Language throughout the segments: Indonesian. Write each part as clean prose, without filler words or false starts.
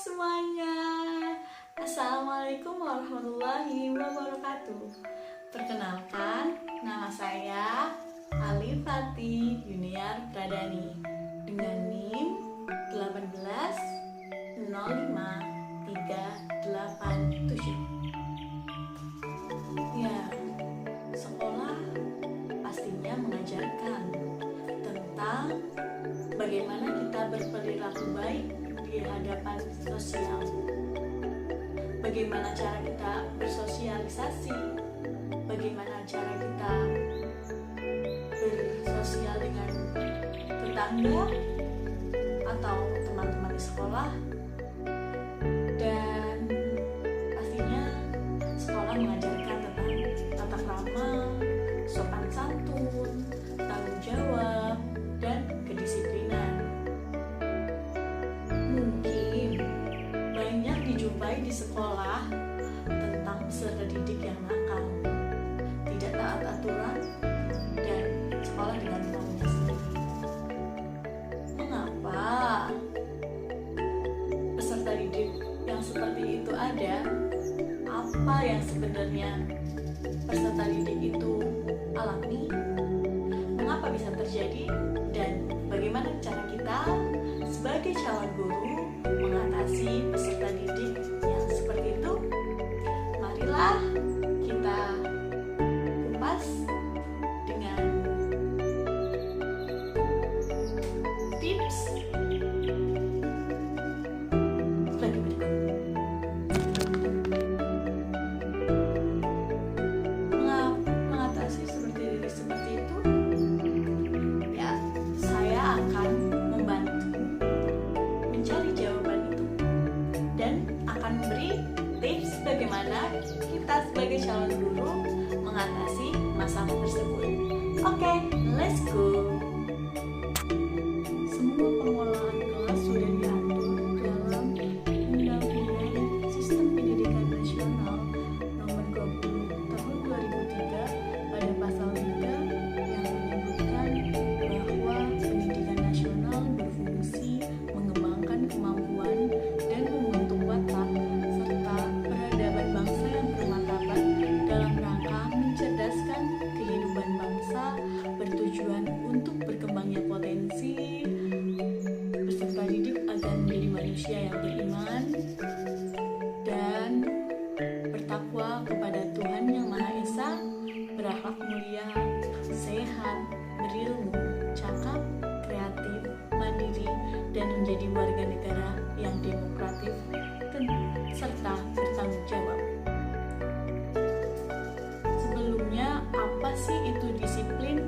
semuanya. Assalamualaikum warahmatullahi wabarakatuh. Perkenalkan, nama saya Alif Fatih Yuniar Pradani dengan NIM 1805387. Ya, sekolah pastinya mengajarkan tentang bagaimana kita berperilaku baik di hadapan sosial. Bagaimana cara kita bersosialisasi, bagaimana cara kita bersosial dengan tetangga atau teman-teman di sekolah. Dan pastinya sekolah mengajarkan tentang tata krama, sopan santun, tanggung jawab, dan kedisiplinan. Mungkin banyak dijumpai di sekolah tentang peserta didik yang nakal, tidak taat aturan, dan sekolah dengan maunya sendiri. Mengapa peserta didik yang seperti itu ada? Apa yang sebenarnya peserta didik itu alami? Mengapa bisa terjadi? Dan bagaimana cara kita sebagai calon guru mengatasi peserta didik yang seperti itu? Marilah kita kupas dengan tips bagi berikut. Mengatasi seperti itu, ya, saya akan membantu mencari jawaban itu dan akan memberi tips bagaimana kita sebagai calon guru mengatasi masalah tersebut. Oke, let's go. Semua pengelolaan kelas sudah diatur dalam Undang-Undang Sistem Pendidikan Nasional Nomor 20 Tahun 2003 pada pasal 3 yang menyebutkan bahwa pendidikan nasional berfungsi mengembangkan kemampuan dan membentuk watak serta peradaban bangsa yang bermartabat dalam rangka mencerdaskan kehidupan bangsa, bertujuan untuk berkembangnya potensi peserta didik agar menjadi manusia yang beriman dan bertakwa kepada Tuhan Yang Maha Esa, berakhlak mulia, sehat, berilmu, cakap, kreatif, mandiri, dan menjadi warga negara yang demokratif serta bertanggung jawab. Sebelumnya, apa sih itu disiplin?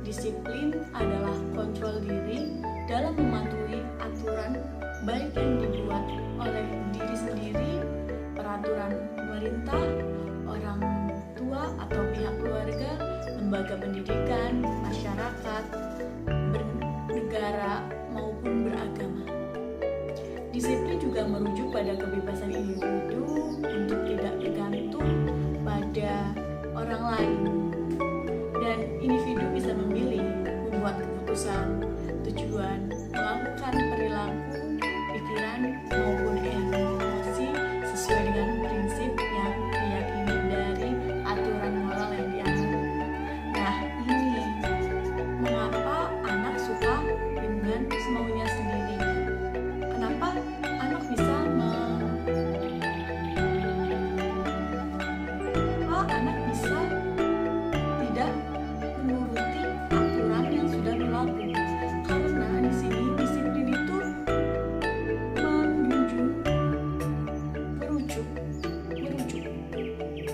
Disiplin adalah kontrol diri dalam mematuhi aturan baik yang dibuat oleh diri sendiri, peraturan pemerintah, orang tua atau pihak keluarga, lembaga pendidikan, masyarakat, bernegara maupun beragama. Disiplin juga merujuk pada kebebasan individu untuk tidak bergantung pada orang lain, dan individu bisa memilih membuat keputusan, tujuan, melakukan perilaku, pikiran maupun emosi sesuai dengan prinsip yang diyakini dari aturan moral yang dianut. Nah, ini mengapa anak suka dengan semaunya sendiri. Kenapa anak bisa tidak menuruti aturan yang sudah berlaku? Karena di sini disiplin itu merujuk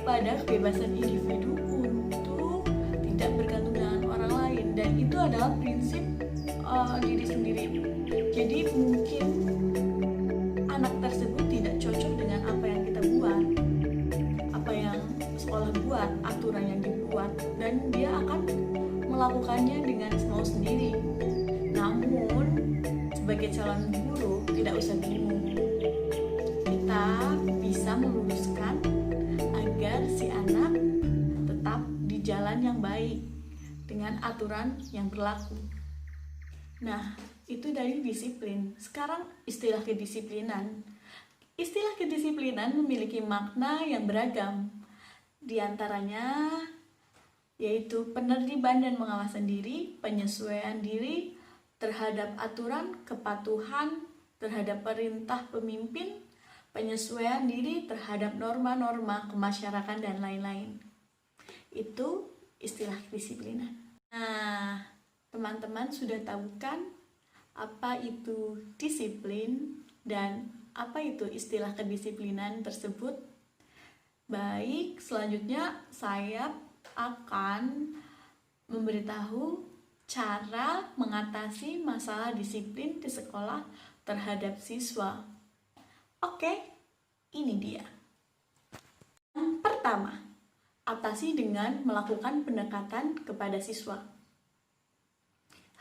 pada kebebasan individu untuk tidak bergantung dengan orang lain, dan itu adalah prinsip diri sendiri. Jadi mungkin anak tersebut tidak cocok dengan apa yang kita buat, apa yang sekolah buat, aturan yang dibuat, dan dia akan melakukannya dengan semau sendiri. Namun sebagai calon guru tidak usah bingung, kita bisa meluruskan agar si anak tetap di jalan yang baik dengan aturan yang berlaku. Nah, itu dari disiplin. Sekarang istilah kedisiplinan. Istilah kedisiplinan memiliki makna yang beragam. Di antaranya yaitu penertiban dan pengawasan diri, penyesuaian diri terhadap aturan, kepatuhan terhadap perintah pemimpin, penyesuaian diri terhadap norma-norma kemasyarakatan, dan lain-lain. Itu istilah kedisiplinan. Nah, teman-teman sudah tahu kan apa itu disiplin dan apa itu istilah kedisiplinan tersebut? Baik, selanjutnya saya akan memberitahu cara mengatasi masalah disiplin di sekolah terhadap siswa. Oke, ini dia. Yang pertama, atasi dengan melakukan pendekatan kepada siswa.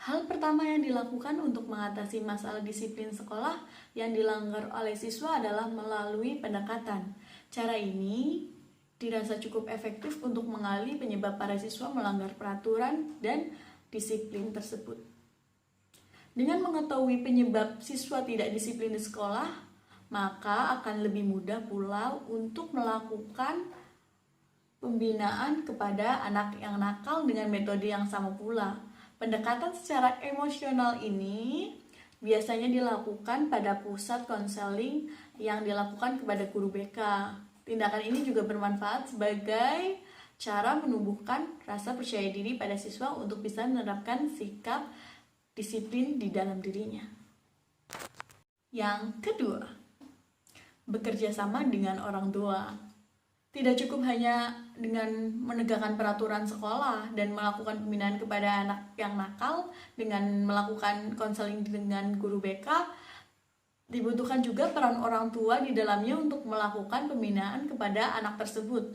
Hal pertama yang dilakukan untuk mengatasi masalah disiplin sekolah yang dilanggar oleh siswa adalah melalui pendekatan. Cara ini dirasa cukup efektif untuk mengali penyebab para siswa melanggar peraturan dan disiplin tersebut. Dengan mengetahui penyebab siswa tidak disiplin di sekolah, maka akan lebih mudah pula untuk melakukan pembinaan kepada anak yang nakal dengan metode yang sama pula. Pendekatan secara emosional ini biasanya dilakukan pada pusat konseling yang dilakukan kepada guru BK. Tindakan ini juga bermanfaat sebagai cara menumbuhkan rasa percaya diri pada siswa untuk bisa menerapkan sikap disiplin di dalam dirinya. Yang kedua, bekerja sama dengan orang tua. Tidak cukup hanya dengan menegakkan peraturan sekolah dan melakukan pembinaan kepada anak yang nakal dengan melakukan konseling dengan guru BK, dibutuhkan juga peran orang tua di dalamnya untuk melakukan pembinaan kepada anak tersebut.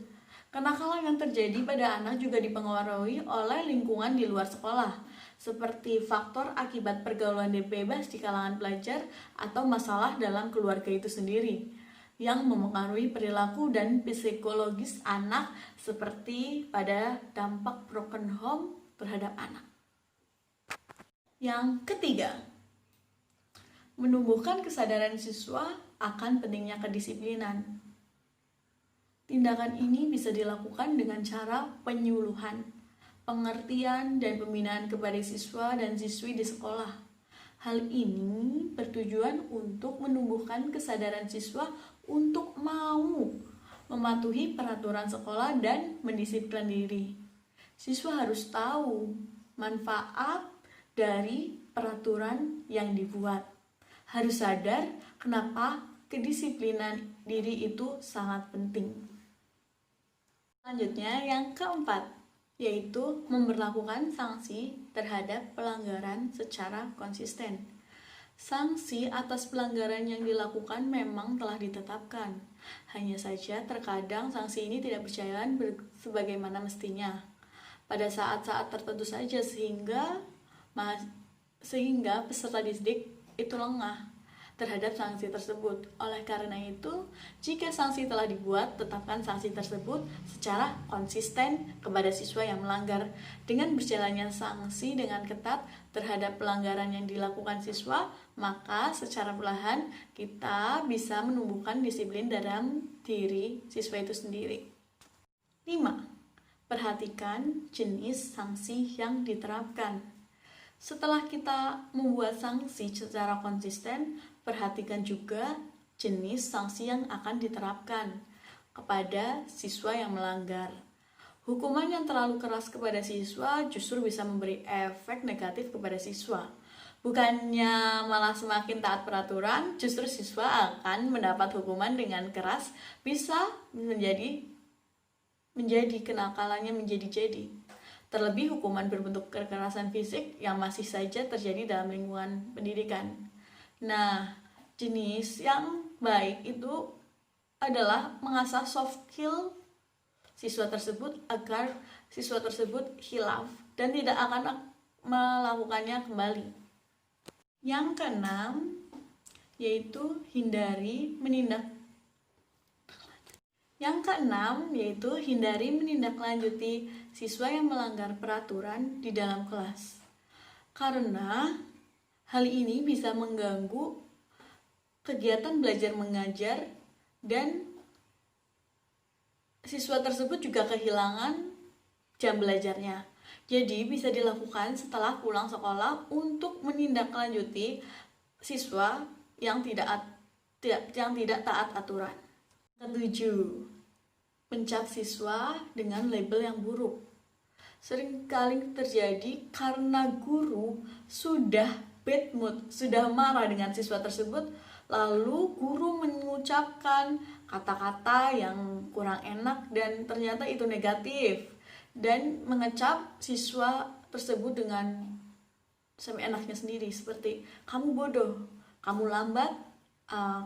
Kenakalan yang terjadi pada anak juga dipengaruhi oleh lingkungan di luar sekolah, seperti faktor akibat pergaulan bebas di kalangan pelajar atau masalah dalam keluarga itu sendiri yang mempengaruhi perilaku dan psikologis anak, seperti pada dampak broken home terhadap anak. Yang ketiga, menumbuhkan kesadaran siswa akan pentingnya kedisiplinan. Tindakan ini bisa dilakukan dengan cara penyuluhan, pengertian, dan pembinaan kepada siswa dan siswi di sekolah. Hal ini bertujuan untuk menumbuhkan kesadaran siswa untuk mau mematuhi peraturan sekolah dan mendisiplin diri. Siswa harus tahu manfaat dari peraturan yang dibuat. Harus sadar kenapa kedisiplinan diri itu sangat penting. Selanjutnya yang keempat, yaitu memberlakukan sanksi terhadap pelanggaran secara konsisten. Sanksi atas pelanggaran yang dilakukan memang telah ditetapkan. Hanya saja terkadang sanksi ini tidak berjalan sebagaimana mestinya. Pada saat-saat tertentu saja sehingga peserta didik itu lengah terhadap sanksi tersebut. Oleh karena itu, jika sanksi telah dibuat, tetapkan sanksi tersebut secara konsisten kepada siswa yang melanggar. Dengan berjalannya sanksi dengan ketat terhadap pelanggaran yang dilakukan siswa, maka secara perlahan kita bisa menumbuhkan disiplin dalam diri siswa itu sendiri. 5. Perhatikan jenis sanksi yang diterapkan. Setelah kita membuat sanksi secara konsisten, perhatikan juga jenis sanksi yang akan diterapkan kepada siswa yang melanggar. Hukuman yang terlalu keras kepada siswa justru bisa memberi efek negatif kepada siswa. Bukannya malah semakin taat peraturan, justru siswa akan mendapat hukuman dengan keras, bisa menjadi kenakalannya menjadi-jadi. Terlebih hukuman berbentuk kekerasan fisik yang masih saja terjadi dalam lingkungan pendidikan. Nah, jenis yang baik itu adalah mengasah soft skill siswa tersebut agar siswa tersebut khilaf dan tidak akan melakukannya kembali. Yang keenam, yaitu hindari menindaklanjuti siswa yang melanggar peraturan di dalam kelas. Karena hal ini bisa mengganggu kegiatan belajar mengajar, dan siswa tersebut juga kehilangan jam belajarnya. Jadi bisa dilakukan setelah pulang sekolah untuk menindaklanjuti siswa yang tidak taat aturan. Ketujuh, mencap siswa dengan label yang buruk. Seringkali terjadi karena guru sudah bad mood, sudah marah dengan siswa tersebut, lalu guru mengucapkan kata-kata yang kurang enak dan ternyata itu negatif, dan mengecap siswa tersebut dengan seenaknya sendiri, seperti kamu bodoh, kamu lambat,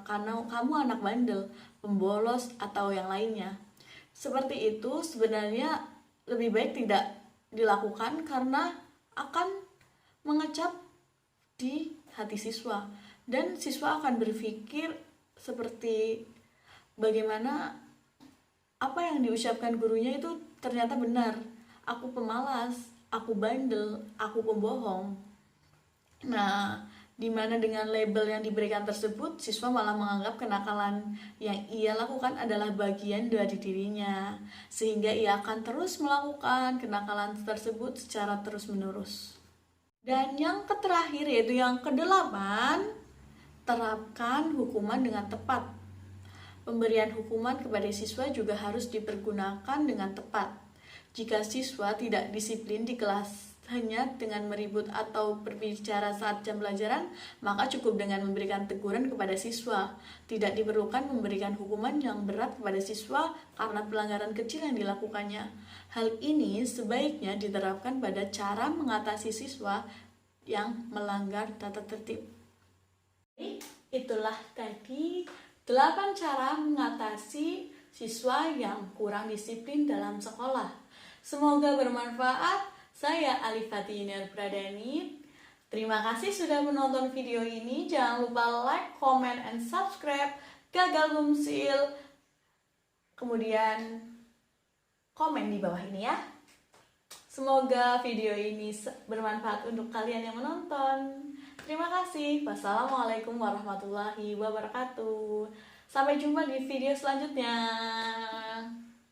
karena kamu anak bandel, pembolos, atau yang lainnya. Seperti itu sebenarnya lebih baik tidak dilakukan karena akan mengecap di hati siswa, dan siswa akan berpikir seperti bagaimana apa yang diucapkan gurunya itu ternyata benar. Aku pemalas, aku bandel, aku pembohong. Nah, dimana dengan label yang diberikan tersebut, siswa malah menganggap kenakalan yang ia lakukan adalah bagian dari dirinya, sehingga ia akan terus melakukan kenakalan tersebut secara terus-menerus. Dan yang terakhir, yaitu yang kedelapan, terapkan hukuman dengan tepat. Pemberian hukuman kepada siswa juga harus dipergunakan dengan tepat. Jika siswa tidak disiplin di kelas hanya dengan meribut atau berbicara saat jam pelajaran, maka cukup dengan memberikan teguran kepada siswa. Tidak diperlukan memberikan hukuman yang berat kepada siswa karena pelanggaran kecil yang dilakukannya. Hal ini sebaiknya diterapkan pada cara mengatasi siswa yang melanggar tata tertib. Itulah tadi 8 cara mengatasi siswa yang kurang disiplin dalam sekolah. Semoga bermanfaat. Saya Alifati Yuniar Pradani. Terima kasih sudah menonton video ini. Jangan lupa like, comment, and subscribe. Gagal Gumsil. Kemudian komen di bawah ini ya. Semoga video ini bermanfaat untuk kalian yang menonton. Terima kasih. Wassalamualaikum warahmatullahi wabarakatuh. Sampai jumpa di video selanjutnya.